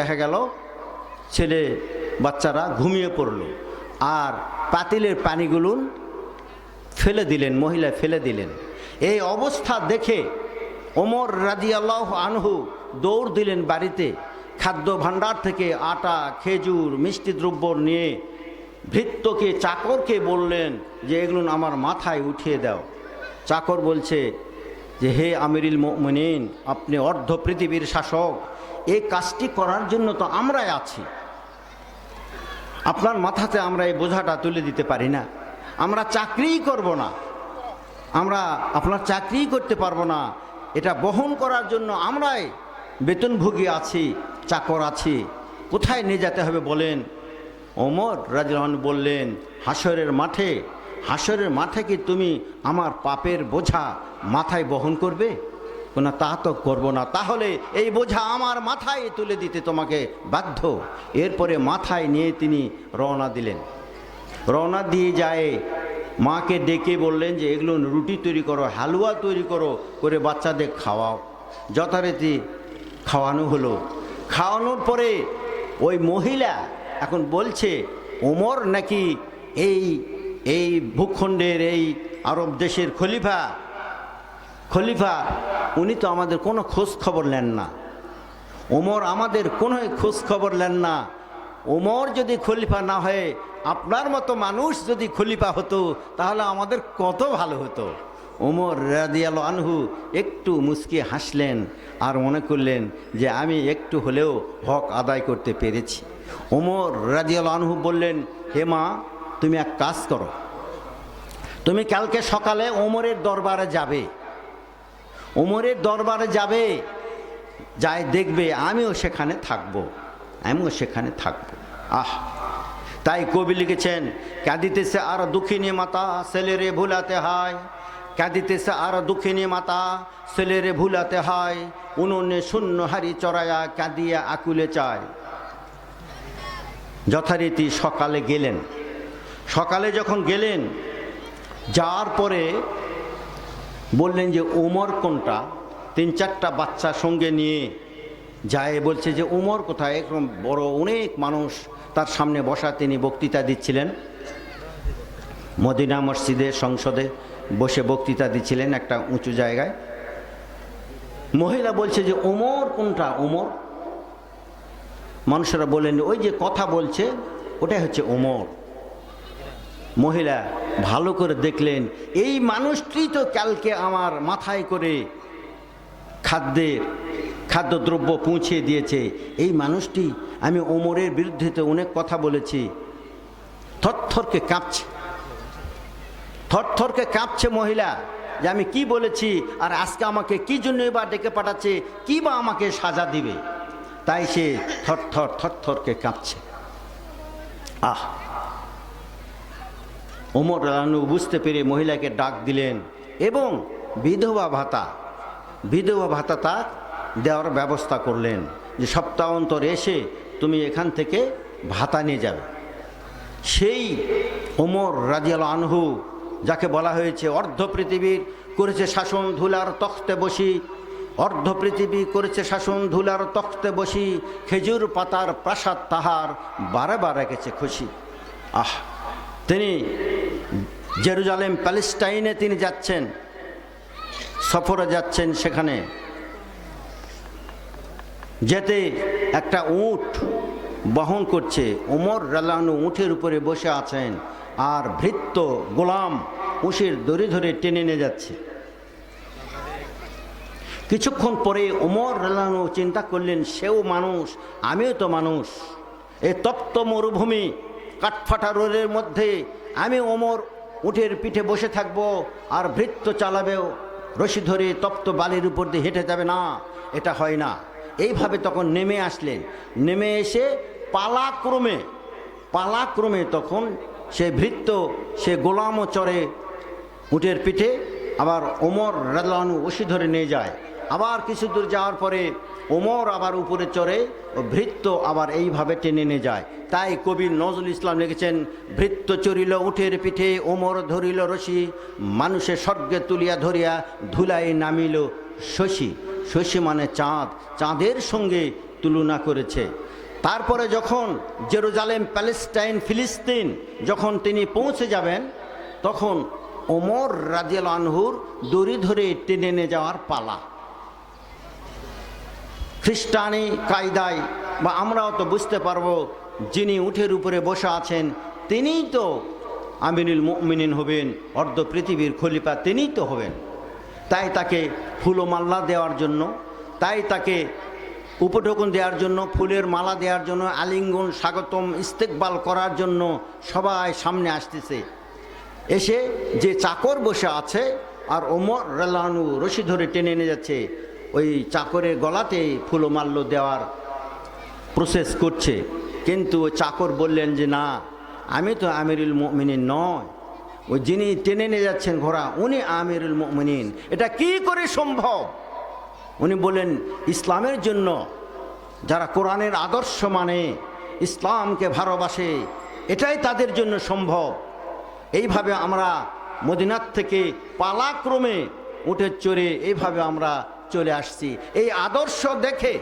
দেখা গেল ছেলে বাচ্চারা ঘুমিয়ে পড়ল, আর পাতিলের পানিগুলো ফেলে দিলেন, মহিলা ফেলে দিলেন। এই অবস্থা দেখে ওমর রাদিয়াল্লাহু আনহু দৌড় দিলেন বাড়িতে, খাদ্য ভাণ্ডার থেকে আটা, খেজুর, মিষ্টি দ্রব্য নিয়ে ভৃত্যকে, চাকরকে বললেন যে এগুলো আমার মাথায় উঠিয়ে দাও। চাকর বলছে যে হে আমিরুল মুমিনিন, আপনি অর্ধ পৃথিবীর শাসক, এই কাজটি করার জন্য তো আমরাই আছি, আপনার মাথাতে আমরা এই বোঝাটা তুলে দিতে পারি না, আমরা চাকরিই করব না, আমরা আপনার চাকরিই করতে পারবো না, এটা বহন করার জন্য আমরাই বেতনভোগী আছি, চাকর আছি, কোথায় নিয়ে যেতে হবে বলেন। ওমর রাদিয়াল্লাহু আনহু বললেন, হাসরের মাঠে কি তুমি আমার পাপের বোঝা মাথায় বহন করবে? না, তা তো করবো না, তাহলে এই বোঝা আমার মাথায় তুলে দিতে তোমাকে বাধ্য। এরপরে মাথায় নিয়ে তিনি রওনা দিলেন। রওনা দিয়ে যায় মাকে ডেকে বললেন যে এগুলো রুটি তৈরি করো, হালুয়া তৈরি করো, করে বাচ্চাদের খাওয়াও। যথারীতি খাওয়ানো হলো। খাওয়ানোর পরে ওই মহিলা এখন বলছে ওমর নাকি এই ভূখণ্ডের, এই আরব দেশের খলিফা, উনি তো আমাদের কোনো খোঁজ খবর নেন না, ওমর আমাদের কোনো খোঁজ খবর নেন না। ওমর যদি খলিফা না হয়ে আপনার মতো মানুষ যদি খলিফা হতো তাহলে আমাদের কত ভালো হতো। ওমর রাদিয়াল্লাহু আনহু একটু মুচকি হাসলেন আর মনে করলেন যে আমি একটু হলেও হক আদায় করতে পেরেছি। ওমর রাদিয়াল্লাহু আনহু বললেন, হে মা, তুমি এক কাজ করো, তুমি কালকে সকালে ওমরের দরবারে যাবে, যাই দেখবে আমিও সেখানে থাকবো। তাই কবি লিখেছেন, কাঁদিতেছে আর দুঃখিনী মাতা, ছেলেরে ভুলাতে হয়, কাঁদিতেছে আর দুঃখিনী মাতা, ছেলেরে ভুলাতে হয়, উনুনে শূন্য হাড়ি চড়াইয়া কাঁদিয়া আকুলে চায়। যথারীতি সকালে যখন গেলেন, যাওয়ার পরে বললেন যে ওমর কোনটা? 3-4টা বাচ্চা সঙ্গে নিয়ে যায়, বলছে যে ওমর কোথায়? এরকম বড় অনেক মানুষ তার সামনে বসা, তিনি বক্তৃতা দিচ্ছিলেন, মদিনা মসজিদের সংসদে বসে বক্তৃতা দিচ্ছিলেন একটা উঁচু জায়গায়। মহিলা বলছে যে ওমর কোনটা? ওমর? মানুষেরা বলেন ওই যে কথা বলছে ওটাই হচ্ছে ওমর। মহিলা ভালো করে দেখলেন, এই মানুষটি তো কালকে আমার মাথায় করে খাদ্যদ্রব্য পৌঁছে দিয়েছে, এই মানুষটি, আমি ওমরের বিরুদ্ধে তো অনেক কথা বলেছি। থরথরকে কাঁপছে মহিলা যে আমি কি বলেছি, আর আজকে আমাকে কি জন্য বা ডেকে পাঠাচ্ছে, কি বা আমাকে সাজা দিবে। তাই সে থরথরকে কাঁপছে। ওমর রাদিয়াল্লাহু আনহু বুঝতে পেরে মহিলাকে ডাক দিলেন এবং বিধবা ভাতা তার দেওয়ার ব্যবস্থা করলেন, যে সপ্তাহ অন্তর এসে তুমি এখান থেকে ভাতা নিয়ে যাবে। সেই ওমর রাদিয়াল্লাহু আনহু, যাকে বলা হয়েছে অর্ধ পৃথিবীর করেছে শাসন ধুলার তখ্তে বসি, অর্ধ পৃথিবী করেছে শাসন ধুলার তখ্তে বসি, খেজুর পাতার প্রাসাদ তাহার বারে রেখেছে খুশি। তিনি জেরুজালেম, প্যালেস্টাইনে তিনি যাচ্ছেন, সফরে যাচ্ছেন। সেখানে যেতে একটা উট বহন করছে, ওমর রাদিয়াল্লাহু আনহু উটের উপরে বসে আছেন, আর ভৃত্য গোলাম উটের দড়ি ধরে টেনে নিয়ে যাচ্ছে। কিছুক্ষণ পরে ওমর রাদিয়াল্লাহু আনহু চিন্তা করলেন, সেও মানুষ, আমিও তো মানুষ, এই তপ্ত মরুভূমি কাঠফাটা রোদের মধ্যে আমি ওমর উটের পিঠে বসে থাকবো আর ভৃত্য চালাবেও রশি ধরে তপ্ত বালির উপর দিয়ে হেঁটে যাবে না, এটা হয় না। এইভাবে তখন নেমে আসলেন, নেমে এসে পালাক্রমে তখন সে ভৃত্য, সে গোলামও চড়ে উটের পিঠে, আবার ওমর রাদিয়াল্লাহু আনহু রশি ধরে নিয়ে যায়। আবার কিছু দূর যাওয়ার পরে ওমর আবার উপরে চড়ে, ও ভৃত্য আবার এইভাবে টেনে নিয়ে যায়। তাই কবি নজরুল ইসলাম লিখেছেন, ভৃত্য চড়িল উটের পিঠে, ওমর ধরিল রশি, মানুষে স্বর্গে তুলিয়া ধরিয়া ধুলাই নামিল শশী। শশী মানে চাঁদ, চাঁদের সঙ্গে তুলনা করেছে। তারপরে যখন জেরুজালেম, প্যালেস্টাইন, ফিলিস্তিন যখন তিনি পৌঁছে যাবেন, তখন ওমর রাদিয়াল্লাহু আনহুর দড়ি ধরে টেনে নিয়ে যাওয়ার পালা। খ্রিস্টানি কায়দায় বা আমরাও তো বুঝতে পারবো, যিনি উঠের উপরে বসে আছেন তিনিই তো আমিরুল মুমিনিন হবেন, অর্ধ পৃথিবীর খলিফা তিনিই তো হবেন। তাই তাকে ফুলমাল্লা দেওয়ার জন্য, তাই তাকে উপঢৌকন দেওয়ার জন্য, ফুলের মালা দেওয়ার জন্য, আলিঙ্গন, স্বাগতম, ইস্তেকবাল করার জন্য সবাই সামনে আসতেছে। এসে যে চাকর বসে আছে আর ওমর রাদিয়াল্লাহু আনহু রশি ধরে টেনে নিয়ে যাচ্ছে, ওই চাকরের গলাতে ফুলমাল্য দেওয়ার প্রসেস করছে। কিন্তু চাকর বললেন যে না, আমি তো আমিরুল মুমিনিন নয়, ওই যিনি টেনে নিয়ে যাচ্ছেন ঘোড়া উনি আমিরুল মুমিনিন। এটা কি করে সম্ভব? উনি বললেন, ইসলামের জন্য যারা কোরআনের আদর্শ মানে, ইসলামকে ভালোবাসে, এটাই তাদের জন্য সম্ভব। এইভাবে আমরা মদিনার থেকে পালাক্রমে উঠে চড়ে এইভাবে আমরা চলে আসছি। এই আদর্শ দেখে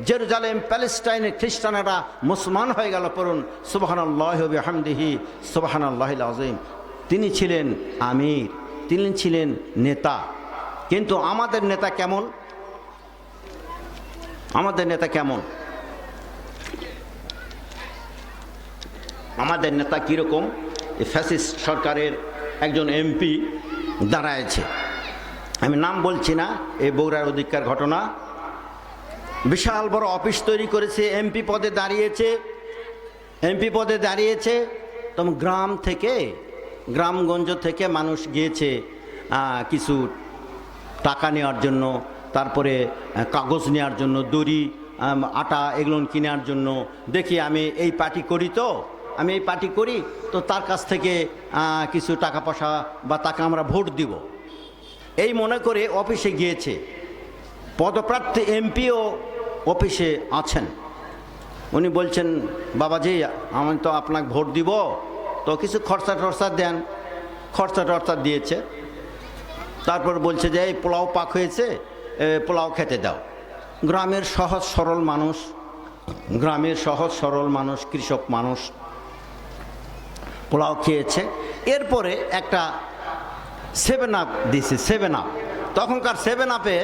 জেরুজালেম, প্যালেস্টাইনের খ্রিস্টানেরা মুসলমান হয়ে গেল। পড়ুন সুবহানাল্লাহি ওয়া বিহামদিহি সুবহানাল্লাহিল আযীম। তিনি ছিলেন আমির, তিনি ছিলেন নেতা। কিন্তু আমাদের নেতা কেমন? আমাদের নেতা কেমন? আমাদের নেতা কীরকম? এই ফ্যাসিস্ট সরকারের একজন এমপি দাঁড়ায়ছে, আমি নাম বলছি না, এই বগুড়ার অধিকার ঘটনা। বিশাল বড় অফিস তৈরি করেছে, এমপি পদে দাঁড়িয়েছে। এমপি পদে দাঁড়িয়েছে তখন গ্রাম থেকে, গ্রামগঞ্জ থেকে মানুষ গিয়েছে কিছু টাকা নেওয়ার জন্য, তারপরে কাগজ নেওয়ার জন্য, দড়ি, আটা এগুলো কেনার জন্য। দেখি আমি এই পার্টি করি, তো আমি এই পার্টি করি, তো তার কাছ থেকে কিছু টাকা পয়সা বা তাকে আমরা ভোট দিব, এই মনে করে অফিসে গিয়েছে। পদপ্রার্থী এমপিও অফিসে আছেন। উনি বলছেন, বাবাজি আমি তো আপনাকে ভোট দিব, তো কিছু খরচা টরচা দেন। খরচা টরচা দিয়েছে। তারপর বলছে যে এই পোলাও পাক হয়েছে, পোলাও খেতে দাও। গ্রামের সহজ সরল মানুষ, গ্রামের সহজ সরল মানুষ, কৃষক মানুষ পোলাও খেয়েছে। এরপরে একটা 7 আপ দিয়েছে, 7 আপ। তখনকার 7 আপে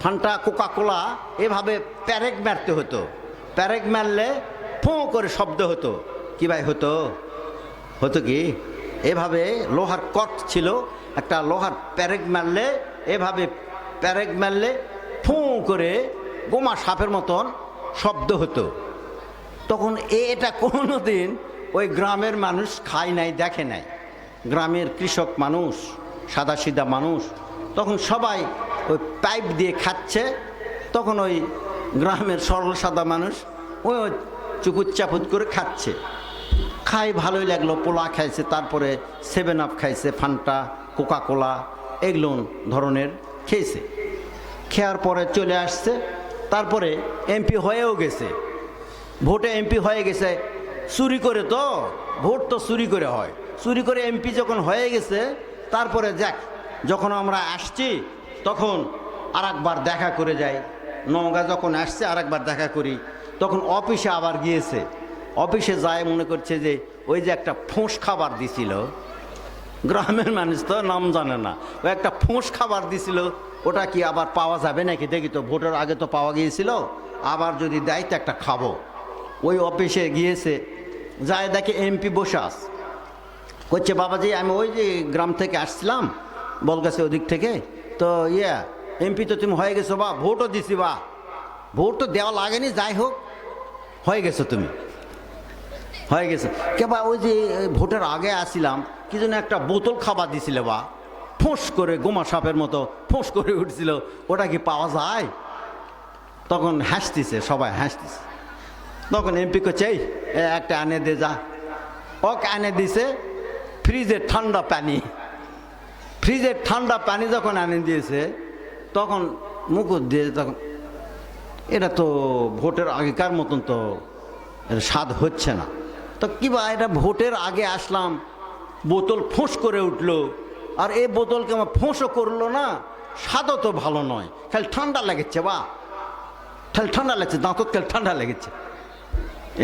ফান্টা, কোকা কোলা এভাবে প্যারেক মারতে হতো। প্যারেক মারলে ফোঁ করে শব্দ হতো। কি ভাই হতো? হতো কি এভাবে লোহার কট ছিল, একটা লোহার প্যারেক মারলে, এভাবে প্যারেক মারলে ফোঁ করে বোমা সাপের মতন শব্দ হতো। তখন এটা কোনো দিন ওই গ্রামের মানুষ খায় নাই, দেখে নাই। গ্রামের কৃষক মানুষ, সাদাসিধা মানুষ, তখন সবাই ওই পাইপ দিয়ে খাচ্ছে। তখন ওই গ্রামের সরল সাদা মানুষ ওই চুকুত চাপুত করে খাচ্ছে। খাই ভালোই লাগলো, পোলা খাইছে, তারপরে 7 আপ খাইছে, ফান্টা, কোকা কোলা এগুলো ধরনের খেয়েছে। খেয়ার পরে চলে আসছে। তারপরে এমপি হয়েও গেছে, ভোটে এমপি হয়ে গেছে। চুরি করে, তো ভোট তো চুরি করে হয়। চুরি করে এমপি যখন হয়ে গেছে, তারপরে যাক, যখন আমরা আসছি তখন আরেকবার দেখা করে যাই। নওগাঁ যখন আসছে আরেকবার দেখা করি। তখন অফিসে আবার গিয়েছে। অফিসে যায় মনে করছে যে ওই যে একটা ফোঁস খাবার দিছিল, গ্রামের মানুষ তো নাম জানে না, ওই একটা ফোঁস খাবার দিছিল, ওটা কি আবার পাওয়া যাবে নাকি দেখি তো, ভোটের আগে তো পাওয়া গিয়েছিল, আবার যদি দেয় তো একটা খাবো। ওই অফিসে গিয়েছে, যায় দেখে এমপি বসে আস। করছে, বাবাজি আমি ওই যে গ্রাম থেকে আসছিলাম, বলগাছে ওদিক থেকে, তো এমপি তো তুমি হয়ে গেছো বা, ভোটও দিছি বা। ভোট তো দেওয়া লাগেনি, যাই হোক হয়ে গেছো, তুমি হয়ে গেছো। কে বা ওই যে ভোটের আগে আসছিলাম, কি যেন একটা বোতল খাবার দিছিলে বা, ফোঁস করে গোমা সাপের মতো ফোঁস করে উঠছিল, ওটা কি পাওয়া যায়? তখন হাসতেছে, সবাই হাসতেছে। তখন এমপি করছে, এই একটা আনে দে যা। ওকে আনে দিছে ফ্রিজের ঠান্ডা পানি। ফ্রিজের ঠান্ডা পানি যখন আনে দিয়েছে, তখন মুকুট দিয়ে, তখন এটা তো ভোটের আগেকার মতন তো স্বাদ হচ্ছে না। তো কি বা, এটা ভোটের আগে আসলাম, বোতল ফোঁস করে উঠলো, আর এই বোতলকে আমার ফোঁসও করলো না, স্বাদও তো ভালো নয়, খালি ঠান্ডা লেগেছে বা। খালি ঠান্ডা লাগছে, দাঁতত খালি ঠান্ডা লেগেছে।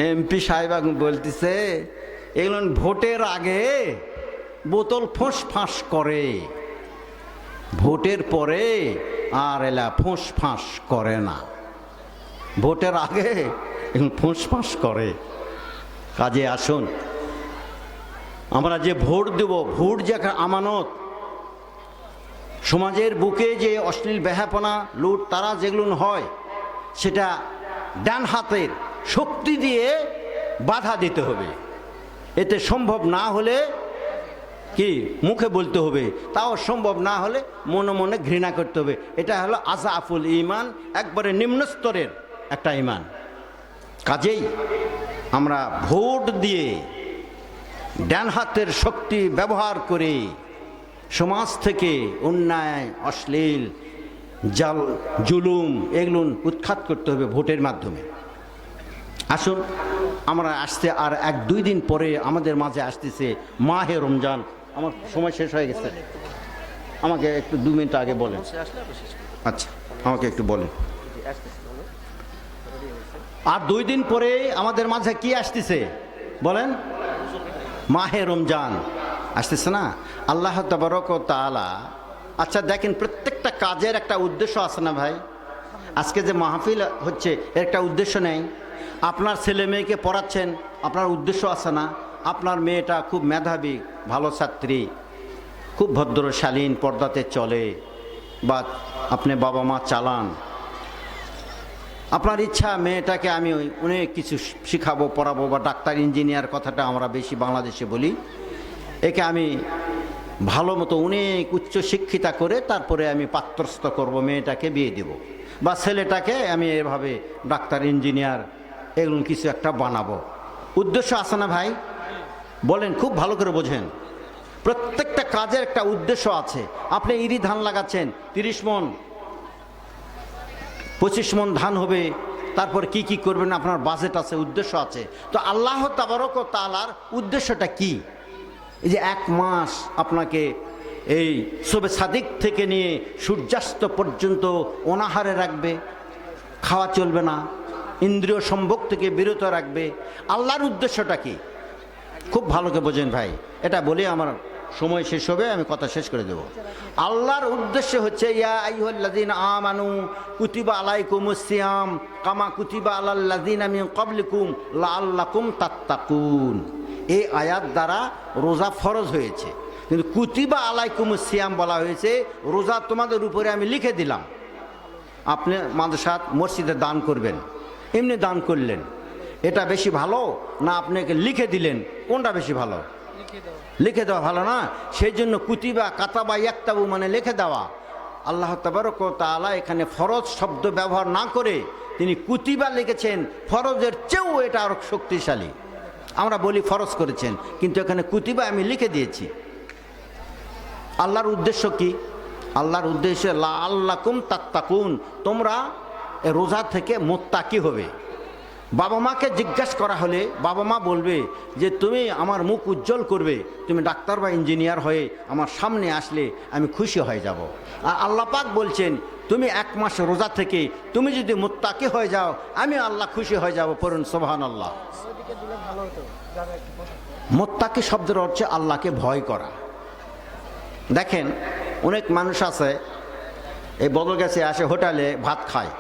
এমপি সাহেব বলতেছে এগুলো ভোটের আগে বোতল ফোঁস ফাঁস করে, ভোটের পরে আর এলা ফোঁস ফাঁস করে না। ভোটের আগে ফোঁস ফাঁস করে। কাজে আসুন, আমরা যে ভোট দেব, ভোট যে একটা আমানত, সমাজের বুকে যে অশ্লীল বেহাপনা লুট তারা যেগুলো হয় সেটা ডান হাতের শক্তি দিয়ে বাধা দিতে হবে। এতে সম্ভব না হলে কি মুখে বলতে হবে, তাও সম্ভব না হলে মনে মনে ঘৃণা করতে হবে। এটা হলো আজাফুল ঈমান, একবারে নিম্ন স্তরের একটা ঈমান। কাজেই আমরা ভোট দিয়ে ডান হাতের শক্তি ব্যবহার করে সমাজ থেকে অন্যায়, অশ্লীল, জাল, জুলুম এগুলো উৎখাত করতে হবে ভোটের মাধ্যমে। আসুন, আমরা আসতে আর 1-2 দিন পরে আমাদের মাঝে আসতেছে মাহে রমজান। আমার সময় শেষ হয়ে গেছে, আমাকে একটু 2 মিনিট আগে বলেন। আচ্ছা, আমাকে একটু বলেন। আর 2 দিন পরে আমাদের মাঝে কি আসতেছে বলেন? মাহে রমজান আসতেছে না? আল্লাহ তাবারক ওয়া তাআলা, আচ্ছা দেখেন, প্রত্যেকটা কাজের একটা উদ্দেশ্য আছে না ভাই? আজকে যে মাহফিল হচ্ছে এর একটা উদ্দেশ্য নেই? আপনার ছেলে মেয়েকে পড়াচ্ছেন, আপনার উদ্দেশ্য আছে না? আপনার মেয়েটা খুব মেধাবী, ভালো ছাত্রী, খুব ভদ্র শালীন, পর্দাতে চলে, বা আপনি বাবা মা চালান, আপনার ইচ্ছা মেয়েটাকে আমি অনেক কিছু শিখাবো, পড়াবো, বা ডাক্তার, ইঞ্জিনিয়ার কথাটা আমরা বেশি বাংলাদেশে বলি, একে আমি ভালো মতো অনেক উচ্চ শিক্ষিতা করে তারপরে আমি পাত্রস্থ করব, মেয়েটাকে বিয়ে দেব, বা ছেলেটাকে আমি এভাবে ডাক্তার, ইঞ্জিনিয়ার এগুলো কিছু একটা বানাবো। উদ্দেশ্য আছে না ভাই? বলেন, খুব ভালো করে বোঝেন। প্রত্যেকটা কাজের একটা উদ্দেশ্য আছে। আপনি ইরি ধান লাগাচ্ছেন, 30 মণ 25 মণ ধান হবে, তারপর কি কি করবেন আপনার বাজেট আছে, উদ্দেশ্য আছে। তো আল্লাহ তাবারক ওয়া তাআলার উদ্দেশ্যটা কি? এই যে 1 মাস আপনাকে এই শবে সাদিক থেকে নিয়ে সূর্যাস্ত পর্যন্ত অনাহারে রাখবে, খাওয়া চলবে না, ইন্দ্রিয় সম্ভোগ থেকে বিরত রাখবে। আল্লাহর উদ্দেশ্যটা কি? খুব ভালো করে বোঝেন ভাই, এটা বলে আমার সময় শেষ হবে, আমি কথা শেষ করে দেব। আল্লাহর উদ্দেশ্য হচ্ছে ইয়া আইয়ুহাল্লাযীনা আমানু কুতিবা আলাইকুমুস সিয়াম কামা কুতিবা আলাল্লাযীনা মিন ক্বাবলিকুম লাআল্লাকুম তাত্তাকুন। এই আয়াত দ্বারা রোজা ফরজ হয়েছে, কিন্তু কুতিবা আলাইকুমুস সিয়াম বলা হয়েছে রোজা তোমাদের উপরে আমি লিখে দিলাম। আপনি মাদ্রাসা মসজিদে দান করবেন, এমনি দান করলেন, এটা বেশি ভালো না আপনাকে লিখে দিলেন? কোনটা বেশি ভালো? লিখে দেওয়া ভালো না? সেই জন্য কুতিবা, কাতাবা, ইয়াক্তাবু মানে লিখে দেওয়া। আল্লাহ তাবারক ওয়া তাআলা এখানে ফরজ শব্দ ব্যবহার না করে তিনি কুতিবা লিখেছেন, ফরজের চেয়েও এটা আরো শক্তিশালী। আমরা বলি ফরজ করেছেন, কিন্তু এখানে কুতিবা আমি লিখে দিয়েছি। আল্লাহর উদ্দেশ্য কি? আল্লাহর উদ্দেশ্য লাআল্লাকুম তাত্তাকুন, তোমরা রোজা থেকে মুত্তাকি হবে। বাবা মাকে জিজ্ঞাসা করা হলে বাবা মা বলবে যে তুমি আমার মুখ উজ্জ্বল করবে, তুমি ডাক্তার বা ইঞ্জিনিয়ার হয়ে আমার সামনে আসলে আমি খুশি হয়ে যাব। আর আল্লাহ পাক বলছেন তুমি 1 মাস রোজা থেকে তুমি যদি মুত্তাকি হয়ে যাও, আমি আল্লাহ খুশি হয়ে যাব। পড়ুন সুবহানাল্লাহ। মুত্তাকি শব্দের অর্থ আল্লাহকে ভয় করা। দেখেন, অনেক মানুষ আছে এই বদল গেছে, আসে হোটেলে ভাত খায়,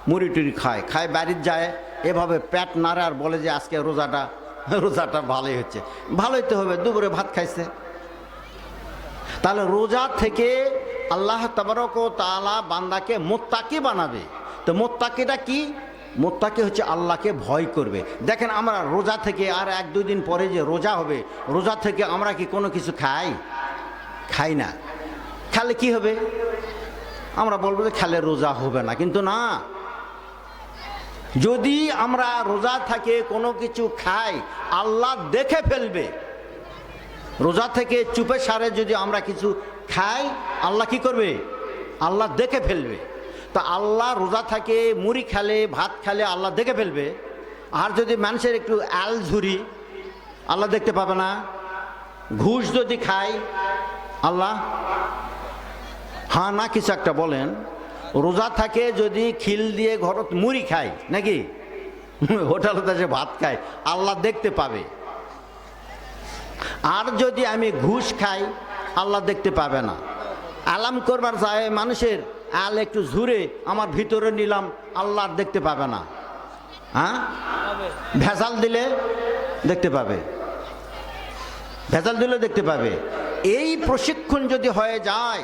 মুড়ি টুড়ি খায়, খায় বাড়ির যায়, এভাবে পেট নাড়ে আর বলে যে আজকে রোজাটা ভালোই হচ্ছে। ভালোই তো হবে, দুপুরে ভাত খাইছে। তাহলে রোজা থেকে আল্লাহ তাবারক ওয়া তাআলা বান্দাকে মুত্তাকি বানাবে। তো মুত্তাকিটা কি? মুত্তাকি হচ্ছে আল্লাহকে ভয় করবে। দেখেন, আমরা রোজা থেকে আর 1-2 দিন পরে যে রোজা হবে, রোজা থেকে আমরা কি কোনো কিছু খাই না। খেলে কি হবে? আমরা বলবো যে খেলে রোজা হবে না, কিন্তু না, যদি আমরা রোজা থেকে কোনো কিছু খাই আল্লাহ দেখে ফেলবে। রোজা থেকে চুপে সারে যদি আমরা কিছু খাই আল্লাহ কি করবে? আল্লাহ দেখে ফেলবে। তো আল্লাহ রোজা থেকে মুড়ি খেলে, ভাত খেলে আল্লাহ দেখে ফেলবে। আর যদি মানুষের একটু আল ঝুরি, আল্লাহ দেখতে পাবে না। ঘুষ যদি খাই আল্লাহ, হ্যাঁ না কিছু একটা বলেন, রোজা থাকে যদি খিল দিয়ে ঘরত মুড়ি খায় নাকি হোটেলতে যে ভাত খায় আল্লাহ দেখতে পাবে। আর যদি আমি ঘুষ খাই আল্লাহ দেখতে পাবে না। আলাম করবার যায় মানুষের আল একটু ঝুরে আমার ভিতরে নিলাম, আল্লাহ আর দেখতে পাবে না। হ্যাঁ, ভেজাল দিলে দেখতে পাবে, ভেজাল দিলে দেখতে পাবে। এই প্রশিক্ষণ যদি হয়ে যায়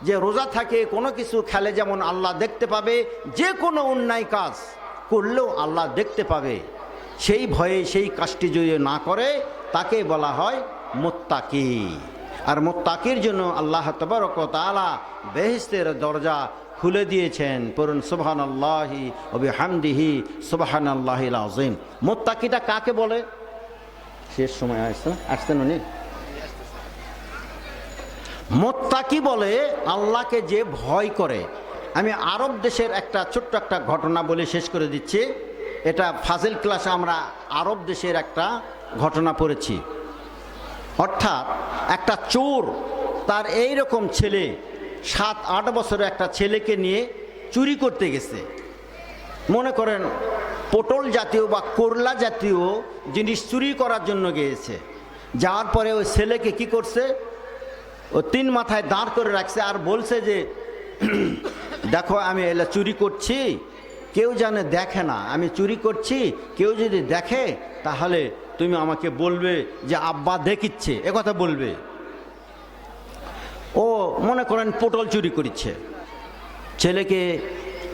যে রোজা থাকে কোনো কিছু খেলে যেমন আল্লাহ দেখতে পাবে, যে কোনো অন্যায় কাজ করলেও আল্লাহ দেখতে পাবে, সেই ভয়ে সেই কাজটি যদি না করে তাকে বলা হয় মুত্তাকি। আর মুত্তাকির জন্য আল্লাহ তাবারক ওয়া তাআলা বেহেশতের দরজা খুলে দিয়েছেন। পড়ুন সুবহানাল্লাহি ওয়া বিহামদিহি সুবহানাল্লাহিল আযীম। মুত্তাকিটা কাকে বলে? শেষ সময় আসছেন উনি। মুত্তাকি বলে আল্লাহকে যে ভয় করে। আমি আরব দেশের একটা ছোট্ট একটা ঘটনা বলে শেষ করে দিচ্ছি। এটা ফাজিল ক্লাসে আমরা আরব দেশের একটা ঘটনা পড়েছি। অর্থাৎ একটা চোর তার এই রকম ছেলে 7-8 বছরের একটা ছেলেকে নিয়ে চুরি করতে গেছে। মনে করেন পটল জাতীয় বা করলা জাতীয় জিনিস চুরি করার জন্য গিয়েছে। যাওয়ার পরে ওই ছেলেকে কি করছে, ও 3 মাথায় দাঁড় করে রাখছে আর বলছে যে দেখো আমি এলা চুরি করছি, কেউ জানে দেখে না, আমি চুরি করছি, কেউ যদি দেখে তাহলে তুমি আমাকে বলবে যে আব্বা দেখিচ্ছে, একথা বলবে। ও মনে করেন পটল চুরি করেছে, ছেলেকে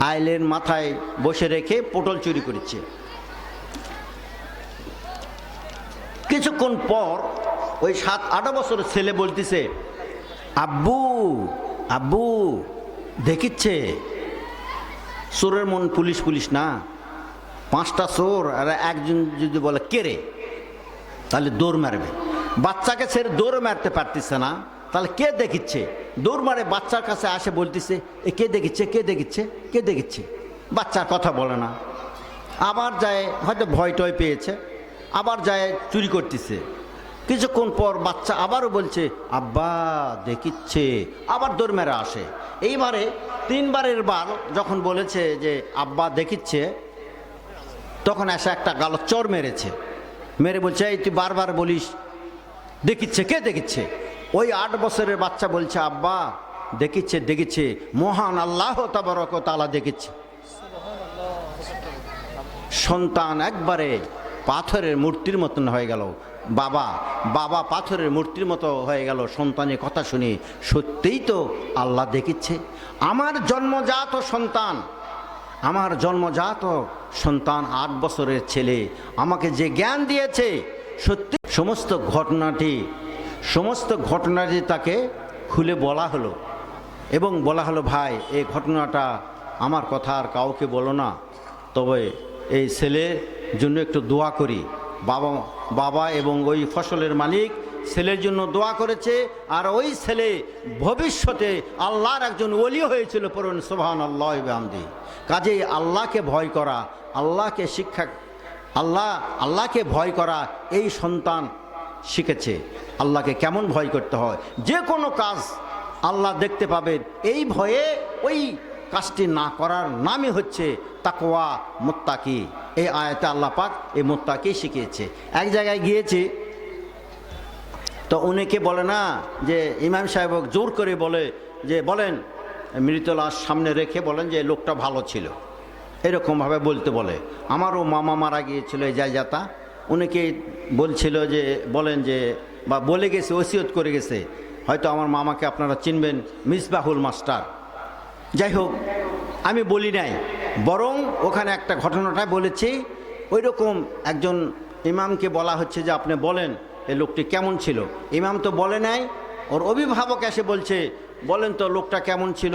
আইলের মাথায় বসে রেখে পটল চুরি করেছে। কিছুক্ষণ পর ওই 7-8 বছরের ছেলে বলতেছে আব্বু আব্বু দেখিচ্ছে। চোরের মন পুলিশ পুলিশ না, 5টা চোর আর একজন যদি বলে কে রে, তাহলে দৌড় মারবে। বাচ্চাকে ছেড়ে দৌড় মারতে পারতেছে না, তাহলে কে দেখিচ্ছে? দৌড় মারে বাচ্চার কাছে আসে বলতেছে এ কে দেখিচ্ছে, কে দেখিচ্ছে, কে দেখিচ্ছে। বাচ্চার কথা বলে না। আবার যায়, হয়তো ভয় টয় পেয়েছে, আবার যায় চুরি করতেছে। কিছুক্ষণ পর বাচ্চা আবারও বলছে আব্বা দেখিচ্ছে, আবার দৌড় মেরে আসে। এইবারে 3বারের বার যখন বলেছে যে আব্বা দেখিচ্ছে, তখন এসে একটা গাল চর মেরেছে। মেরে বলছে এই তুই বারবার বলিস দেখিচ্ছে, কে দেখিচ্ছে? ওই 8 বছরের বাচ্চা বলছে আব্বা দেখিচ্ছে, দেখিচ্ছে, মহান আল্লাহ তাবারক ওয়া তাআলা দেখিচ্ছে। সন্তান একবারে পাথরের মূর্তির মতন হয়ে গেল। বাবা পাথরের মূর্তির মতো হয়ে গেল সন্তানের কথা শুনে। সত্যিই তো আল্লাহ দেখিচ্ছে। আমার জন্মজাত সন্তান 8 বছরের ছেলে আমাকে যে জ্ঞান দিয়েছে, সত্যি সমস্ত ঘটনাটি তাকে খুলে বলা হলো এবং বলা হলো ভাই এই ঘটনাটা আমার কথা আর কাউকে বলো না, তবে এই ছেলের জন্য একটু দোয়া করি। বাবা এবং ওই ফসলের মালিক ছেলের জন্য দোয়া করেছে, আর ওই ছেলে ভবিষ্যতে আল্লাহর একজন ওলি হয়েছিল। পড়ুন সুবহানাল্লাহি ওয়া বিহামদিহি। কাজেই আল্লাহকে ভয় করা, আল্লাহকে ভয় করা এই সন্তান শিখেছে আল্লাহকে কেমন ভয় করতে হয়। যে কোনো কাজ আল্লাহ দেখতে পাবেন, এই ভয়ে ওই কাজটি না করার নামই হচ্ছে তাকওয়া, মুত্তাকি। এই আয়াতে আল্লাহ পাক এই মুত্তাকি শিখিয়েছে। এক জায়গায় গিয়েছি, তো অনেকে বলে না যে ইমাম সাহেব জোর করে বলে যে বলেন মৃত লাশ সামনে রেখে বলেন যে লোকটা ভালো ছিল, এরকমভাবে বলতে বলে। আমারও মামা মারা গিয়েছিল এই জায়গাটা, অনেকে বলছিল যে বলেন যে বা বলে গেছে, ওসিয়ত করে গেছে, হয়তো আমার মামাকে আপনারা চিনবেন, মিসবাহুল মাস্টার। যাই হোক, আমি বলি নাই, বরং ওখানে একটা ঘটনাটা বলেছি। ওই রকম একজন ইমামকে বলা হচ্ছে যে আপনি বলেন এই লোকটি কেমন ছিল। ইমাম তো বলে নাই, ওর অভিভাবক এসে বলছে বলেন তো লোকটা কেমন ছিল।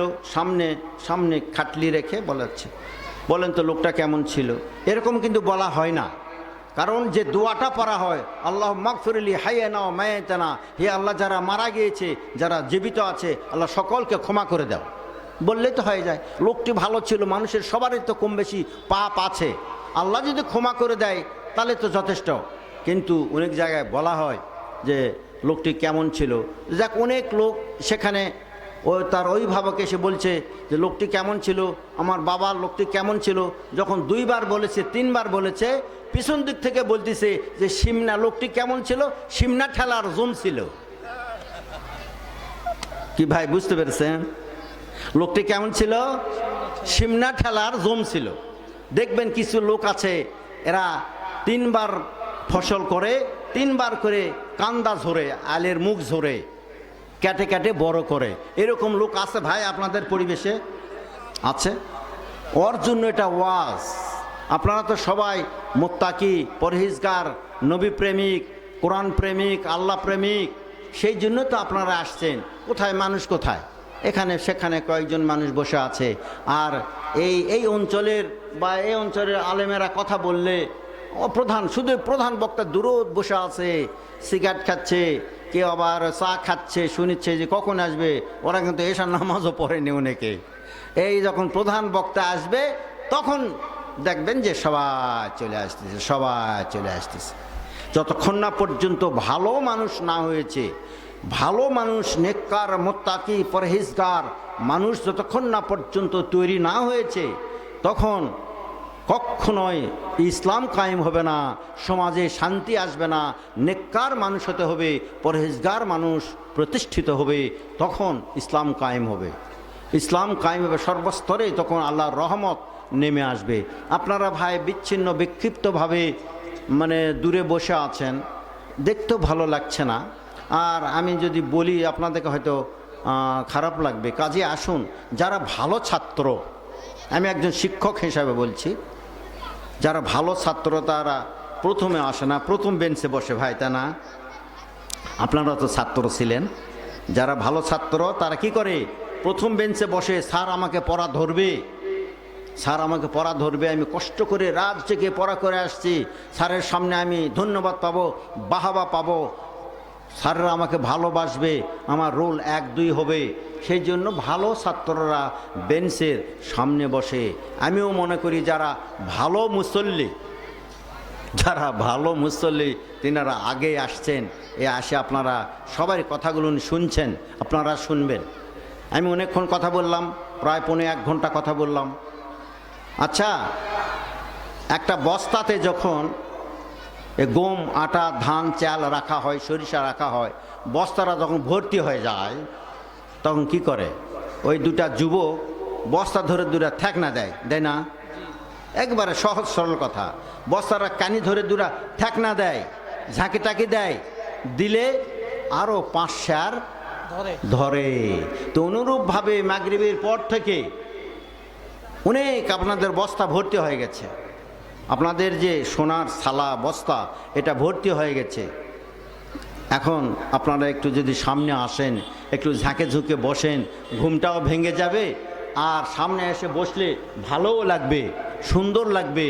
সামনে খাটলি রেখে বলাচ্ছে বলেন তো লোকটা কেমন ছিল। এরকম কিন্তু বলা হয় না, কারণ যে দোয়াটা পড়া হয় আল্লাহ মাগফিরলি হাইয়ানা ওয়া মাইয়াতানা, হে আল্লাহ যারা মারা গিয়েছে যারা জীবিত আছে আল্লাহ সকলকে ক্ষমা করে দাও, বললেই তো হয়ে যায়। লোকটি ভালো ছিল, মানুষের সবারই তো কম বেশি পাপ আছে, আল্লাহ যদি ক্ষমা করে দেয় তাহলে তো যথেষ্ট। কিন্তু অনেক জায়গায় বলা হয় যে লোকটি কেমন ছিল। যাক, অনেক লোক সেখানে ও তার অভিভাবক এসে বলছে যে লোকটি কেমন ছিল, আমার বাবার লোকটি কেমন ছিল। যখন 2 বার বলেছে, 3 বার বলেছে, পিছন দিক থেকে বলতেছে যে সিমনা লোকটি কেমন ছিল, সিমনা ঠেলার জম ছিল। কি ভাই বুঝতে পেরেছেন? লোকটি কেমন ছিল? সিমনা ঠেলার জম ছিল। দেখবেন কিছু লোক আছে, এরা 3 বার ফসল করে, 3 বার করে কান্দা ঝরে, আলের মুখ ঝরে, কেটে কেটে বড় করে। এরকম লোক আছে ভাই আপনাদের পরিবেশে? আছে। ওর জন্য এটা ওয়াজ। আপনারা তো সবাই মুত্তাকি, পরহেজগার, নবী প্রেমিক, কোরআন প্রেমিক, আল্লাহ প্রেমিক, সেই জন্য তো আপনারা আসছেন। কোথায় মানুষ, কোথায়? এখানে সেখানে কয়েকজন মানুষ বসে আছে। আর এই অঞ্চলের বা এই অঞ্চলের আলেমেরা কথা বললে প্রধান, শুধু প্রধান বক্তা দূরত বসে আছে, সিগারেট খাচ্ছে, কেউ আবার চা খাচ্ছে, শুনিচ্ছে যে কখন আসবে। ওরা কিন্তু এশার নামাজও পড়েনি অনেকে। এই যখন প্রধান বক্তা আসবে তখন দেখবেন যে সবাই চলে আসতেছে, সবাই চলে আসতেছে। যতক্ষণ না পর্যন্ত ভালো মানুষ না হয়েছে, ভালো মানুষ, নেককার, মুত্তাকি, পরহেজগার মানুষ যতক্ষণ না পর্যন্ত তৈরি না হয়েছে, তখন কখনোই ইসলাম কায়েম হবে না, সমাজে শান্তি আসবে না। নেককার মানুষ হতে হবে, পরহেজগার মানুষ প্রতিষ্ঠিত হবে, তখন ইসলাম কায়েম হবে। ইসলাম কায়েম হবে সর্বস্তরে, তখন আল্লাহর রহমত নেমে আসবে। আপনারা ভাই বিচ্ছিন্ন বিক্ষিপ্তভাবে দূরে বসে আছেন, দেখতেও ভালো লাগছে না। আর আমি যদি বলি আপনাদেরকে হয়তো খারাপ লাগবে। কাজে আসুন, যারা ভালো ছাত্র, আমি একজন শিক্ষক হিসাবে বলছি, যারা ভালো ছাত্র তারা প্রথমে আসে না, প্রথম বেঞ্চে বসে ভাই, তা না? আপনারা তো ছাত্র ছিলেন। যারা ভালো ছাত্র তারা কি করে? প্রথম বেঞ্চে বসে, স্যার আমাকে পড়া ধরবে, স্যার আমাকে পড়া ধরবে, আমি কষ্ট করে রাত জেগে পড়া করে আসছি, স্যারের সামনে আমি ধন্যবাদ পাবো, বাহাবা পাবো, স্যাররা আমাকে ভালোবাসবে, আমার রোল 1-2 হবে। সেই জন্য ভালো ছাত্ররা বেঞ্চের সামনে বসে। আমিও মনে করি যারা ভালো মুসল্লি, যারা ভালো মুসল্লি তিনারা আগে আসছেন, আসে আপনারা সবাই কথাগুলো শুনছেন, আপনারা শুনবেন। আমি অনেকক্ষণ কথা বললাম, প্রায় 1.5 ঘন্টা কথা বললাম। আচ্ছা, একটা বস্তাতে যখন গম, আটা, ধান, চাল রাখা হয়, সরিষা রাখা হয়, বস্তাটা যখন ভর্তি হয়ে যায় তখন কি করে? ওই 2টা যুবক বস্তা ধরে 2টা ঠেকনা দেয়, দেয় না? একবারে সহজ সরল কথা। বস্তাটা কানি ধরে 2টা ঠেকনা দেয়, ঝাঁকি টাকি দেয়, দিলে আরও 5 সের ধরে। তো অনুরূপভাবে মাগরিবের পর থেকে অনেক আপনাদের বস্তা ভর্তি হয়ে গেছে, আপনাদের যে সোনার থালা বস্তা এটা ভর্তি হয়ে গেছে। এখন আপনারা একটু যদি সামনে আসেন, একটু ঝাঁকে ঝুঁকে বসেন, ঘুমটাও ভেঙে যাবে, আর সামনে এসে বসলে ভালোও লাগবে, সুন্দর লাগবে।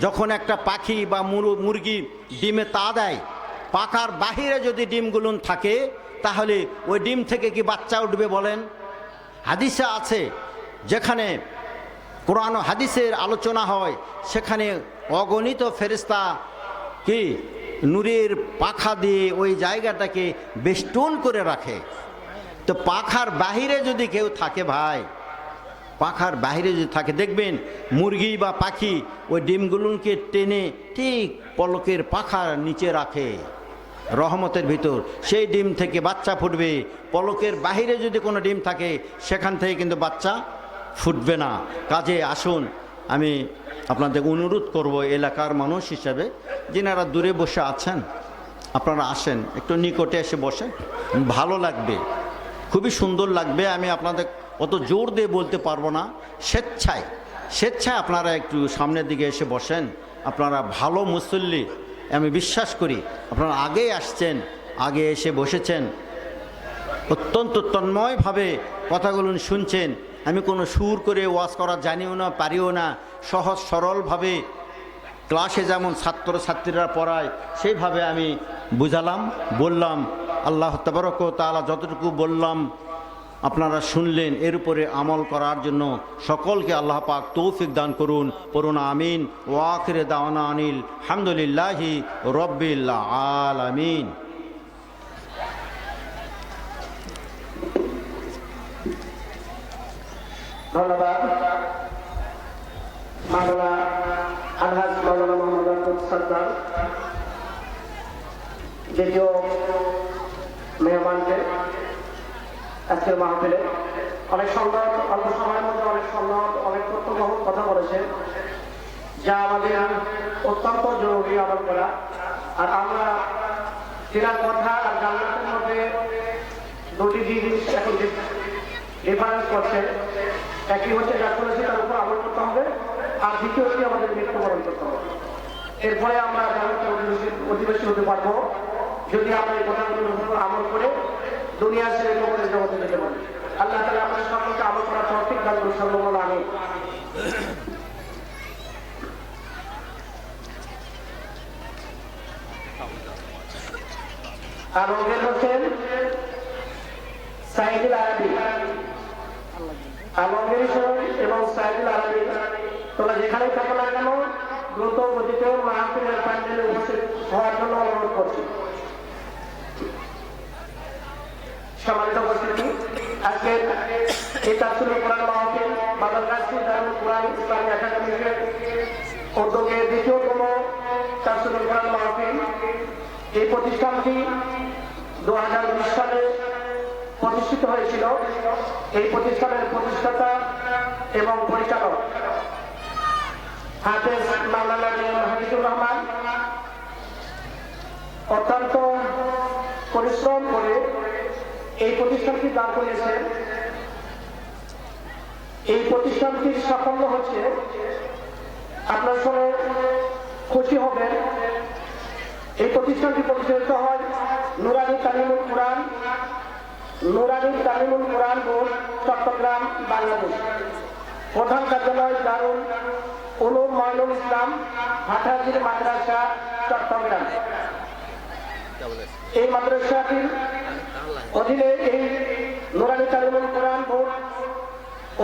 যখন একটা পাখি বা মুরগি ডিমে তা দেয়, পাখার বাহিরে যদি ডিমগুলো থাকে তাহলে ওই ডিম থেকে কি বাচ্চা উঠবে বলেন? হাদিসে আছে, যেখানে কোরআন ও হাদিসের আলোচনা হয় সেখানে অগণিত ফেরেশতা কি নূরের পাখা দিয়ে ওই জায়গাটাকে বেষ্টন করে রাখে। তো পাখার বাহিরে যদি কেউ থাকে ভাই, পাখার বাহিরে যদি থাকে, দেখবেন মুরগি বা পাখি ওই ডিমগুলোকে টেনে ঠিক পলকের পাখার নিচে রাখে, রহমতের ভিতর সেই ডিম থেকে বাচ্চা ফুটবে। পলকের বাহিরে যদি কোনো ডিম থাকে সেখান থেকে কিন্তু বাচ্চা ফুটবে না। কাজে আসুন, আমি আপনাদের অনুরোধ করব এলাকার মানুষ হিসাবে, যিনারা দূরে বসে আছেন আপনারা আসেন, একটু নিকটে এসে বসে, ভালো লাগবে, খুবই সুন্দর লাগবে। আমি আপনাদের অত জোর দিয়ে বলতে পারবো না, স্বেচ্ছায় আপনারা একটু সামনের দিকে এসে বসেন। আপনারা ভালো মুসল্লি, আমি বিশ্বাস করি। আপনারা আগেই আসছেন, আগে এসে বসেছেন, অত্যন্ত তন্ময়ভাবে কথাগুলো শুনছেন। আমি কোনো সুর করে ওয়াজ করা জানিও না, পারিও না। সহজ সরলভাবে ক্লাসে যেমন ছাত্রছাত্রীরা পড়ায় সেইভাবে আমি বুঝালাম, বললাম। আল্লাহ তাবারক ওয়া তাআলা যতটুকু বললাম আপনারা শুনলেন, এর উপরে আমল করার জন্য সকলকে আল্লাহ পাক তৌফিক দান করুন। পড়ুন আমিন। ওয়া আখিরু দাওয়ানা আনিল হামদুলিল্লাহি রাব্বিল আলামিন। ধন্যবাদ মাওলানা আলহাজ মাওলানা মোহাম্মদ আব্দুল সত্তার দ্বিতীয় মেহমানকে আজকের মাহফিলে অনেক সুন্দর অল্প সময়ের মধ্যে অনেক সুন্দর অনেক তথ্যবহুল কথা বলেছেন, যা আমাদের অত্যন্ত জরুরি আমল করা। আর আমরা তিনার কথা আর জান্নাতের মধ্যে দুটি জিনিস এখন ডিফারেন্স করছে। একই হচ্ছে যা করেছি তার উপর আমল করতে হবে, আর দ্বিতীয় হচ্ছে আমাদের মৃত্যুবরণ করতে হবে। এরপরে আমরা জান্নাতের অধিবেশী হতে পারবো যদি আমরা এই কথাগুলোর উপর আমল করে দুনিয়া ছেড়ে কবরের জগতে যেতে পারি। আল্লাহ তাআলা আমাদের সকলকে আমল করার তৌফিক দান করুন। সাল্লাল্লাহু আলাইহি। আলমগীর হোসেন সাইদুল আরবি, আলমগীর হোসেন এবং সাইদুল আরবি তোমরা যেখানে থাকো না কেন দ্রুত গতিতে মাহফিলের প্যান্ডেলে উপস্থিত হওয়ার জন্য অনুরোধ করছি। সম্মানিত উপস্থিতি, আজকে এই তাফসীরুল কোরআন মাহফিল বাদারগাছি দারুল কোরআন ইসলামী একাডেমির উদ্যোগে দ্বিতীয়তম তাফসীরুল কোরআন মাহফিল। এই প্রতিষ্ঠানটি 2020 সালে প্রতিষ্ঠিত হয়েছিল। এই প্রতিষ্ঠানের প্রতিষ্ঠাতা এবং পরিচালক হাফেজ মাওলানা হাফিজুর রহমান অত্যন্ত পরিশ্রম করে এই প্রতিষ্ঠানটি দাঁড় করিয়েছেন। এই প্রতিষ্ঠানটির সাফল্য হচ্ছে, আপনার শুনে খুশি হবেন, এই প্রতিষ্ঠানটি পরিচালিত হয় নুরানি তালিমুল কোরআন বোর্ড, চট্টগ্রাম, বাংলাদেশ। প্রধান কার্যালয় দারুল উলুম মাইনুল ইসলাম, হাটহাজারী মাদ্রাসা, চট্টগ্রাম। এই মাদ্রাসাটির অধীনে এই নুরানি তালিমুল কোরআন বোর্ড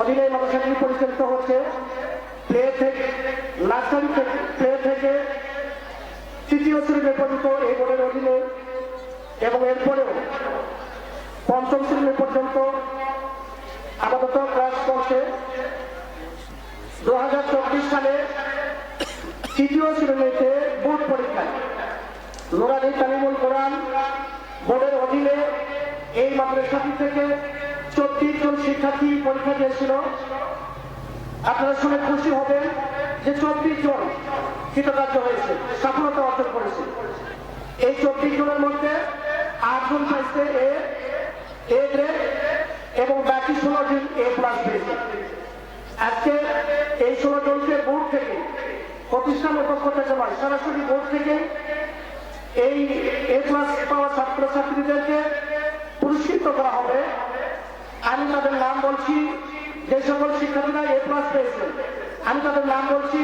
অধীনে মাদ্রাসাটি পরিচালিত হচ্ছে। নার্সারি থেকে তৃতীয় শ্রেণী পর্যন্ত এই বোর্ডের অধীনে, এবং এরপরেও পঞ্চম শ্রেণী পর্যন্ত আপাতত ক্লাস চলছে। 2024 সালে তৃতীয় শ্রেণীতে বোর্ড পরীক্ষায় নুরানি তালিমুল কোরআন বোর্ডের অধীনে এই মাদ্রাসাটি থেকে 34 জন শিক্ষার্থী পরীক্ষা দিয়েছিল। আপনারা শুনে খুশি হবেন যে 24 জন কৃতকার্য হয়েছে, সফলতা অর্জন করেছে। এই 24 জনের মধ্যে 8 জন পাইছে এ গ্রেড এবং বাকি 16 জন A+ পেয়েছে। আজকে এই 16 জনকে বোর্ড থেকে, প্রতিষ্ঠানের পক্ষ থেকে নয়, সরাসরি বোর্ড থেকে এই A+ পাওয়া ছাত্রছাত্রীদেরকে পুরস্কৃত করা হবে। আমি তাদের নাম বলছি, যে সকল শিক্ষার্থীরা A+ পেয়েছে আমি তাদের নাম বলছি।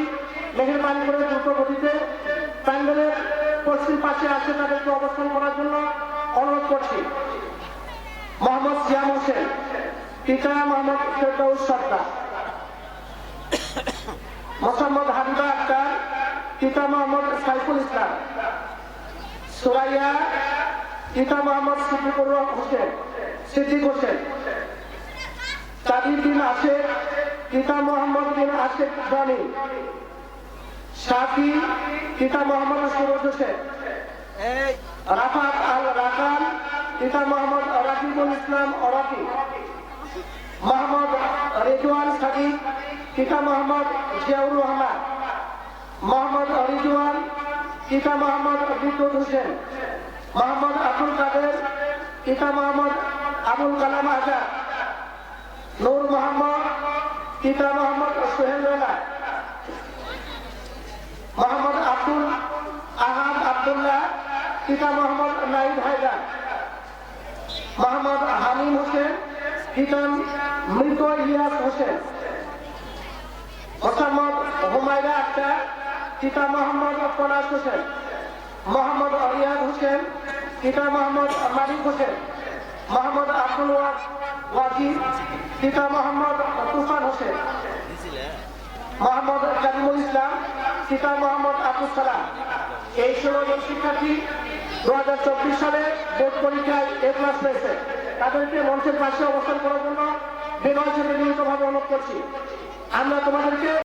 মেহেরবানি করে দ্রুত গতিতে প্যান্ডেলের পশ্চিম পাশে আসে তাদেরকে অবস্থান করার জন্য অনুরোধ করছি। মোহাম্মদ সিয়াম হোসেন, পিতা মোহাম্মদ ফেরদৌস সরদার। মোহাম্মদ হাবিবা আক্তার, পিতা মোহাম্মদ সাইফুল ইসলাম। সুরাইয়া, পিতা মোহাম্মদ সিদ্দিক হোসেন। তাবির বিন আশেক, পিতা মোহাম্মদ বিন আশেক রানী। শাফি, পিতা মোহাম্মদ সুরজ হোসেন। রাফাত আল রাকান, পিতা মোহাম্মদ রাকিবুল ইসলাম অরাকি। মোহাম্মদ রেজওয়ান সাদিক, পিতা মোহাম্মদ জিয়াউর রহমান। মোহাম্মদ রিজওয়ান, পিতা মোহাম্মদ বিদ্যুৎ হোসেন। মোহাম্মদ আব্দুল কাদের, পিতা মোহাম্মদ আবুল কালাম আজাদ। নূর মোহাম্মদ, পিতা মোহাম্মদ সোহেল রানা। মোহাম্মদ আব্দুল আহাদ আব্দুল্লাহ, পিতা মোহাম্মদ নাইদ হায়দার। মোহাম্মদ হামিম হোসেন, পিতা মৃত ইলিয়াস হোসেন। মোহাম্মদ হুমায়রা আক্তার, পিতা মোহাম্মদ পলাশ হোসেন। মোহাম্মদ রিয়াদ হোসেন, পিতা মোহাম্মদ মালিক হোসেন। মোহাম্মদ আব্দুল ওয়াজিদ, পিতা মোহাম্মদ তুফান হোসেন। মোহাম্মদ কালিমুল ইসলাম, পিতা মোহাম্মদ আব্দুল সালাম। এই 16 জন শিক্ষার্থী 2024 সালে বোর্ড পরীক্ষায় A+ পেয়েছে। তাদেরকে মঞ্চের পাশে অবস্থান করার জন্য বিনয়ের সাথে নিয়মিতভাবে অনুরোধ করছি আমরা তোমাদেরকে